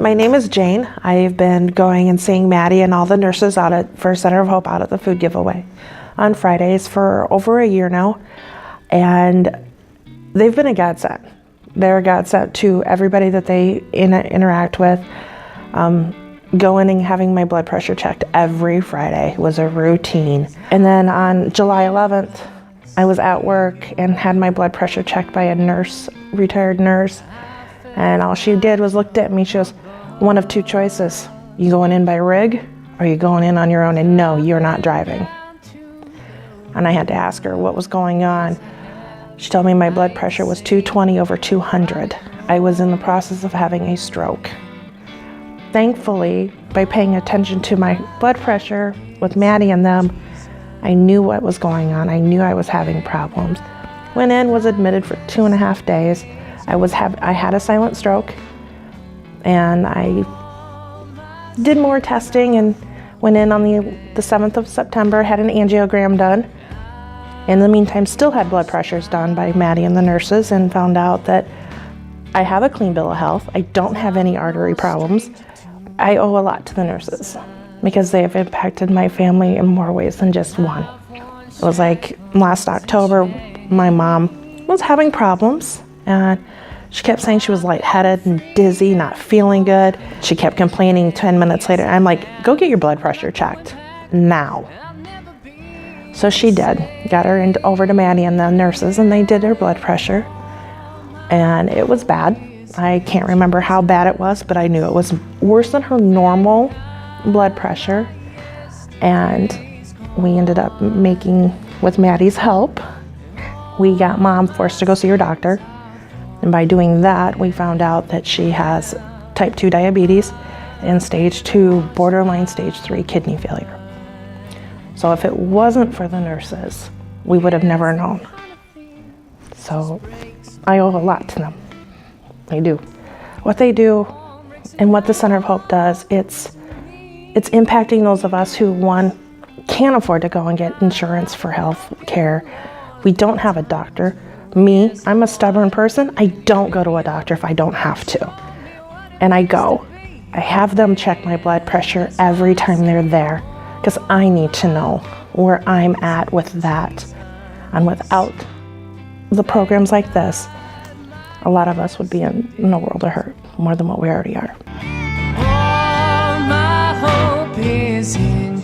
My name is Jane. I've been going and seeing Maddie and all the nurses out at First Center of Hope out at the food giveaway on Fridays for over a year now. And they've been a godsend. They're a godsend to everybody that they interact with. Going and having my blood pressure checked every Friday was a routine. And then on July 11th, I was at work and had my blood pressure checked by a nurse, retired nurse. And all she did was looked at me. She goes, one of two choices. You going in by rig or you going in on your own? And no, you're not driving. And I had to ask her what was going on. She told me my blood pressure was 220 over 200. I was in the process of having a stroke. Thankfully, by paying attention to my blood pressure with Maddie and them, I knew what was going on. I knew I was having problems. Went in, was admitted for 2.5 days. I had a silent stroke, and I did more testing and went in on the 7th of September, had an angiogram done. In the meantime, still had blood pressures done by Maddie and the nurses, and found out that I have a clean bill of health. I don't have any artery problems. I owe a lot to the nurses because they have impacted my family in more ways than just one. It was like last October, my mom was having problems, and she kept saying she was lightheaded and dizzy, not feeling good. She kept complaining 10 minutes later. I'm like, go get your blood pressure checked now. So she did. Got her over to Maddie and the nurses, and they did her blood pressure. And it was bad. I can't remember how bad it was, but I knew it was worse than her normal blood pressure. And we ended up making, with Maddie's help, we got Mom forced to go see her doctor. And by doing that, we found out that she has type 2 diabetes and stage 2, borderline stage 3 kidney failure. So if it wasn't for the nurses, we would have never known. So I owe a lot to them. I do. What they do and what the Center of Hope does, it's impacting those of us who, one, can't afford to go and get insurance for health care. We don't have a doctor. Me, I'm a stubborn person. I don't go to a doctor if I don't have to. And I go. I have them check my blood pressure every time they're there because I need to know where I'm at with that. And without the programs like this, a lot of us would be in a world of hurt, more than what we already are. All my hope is in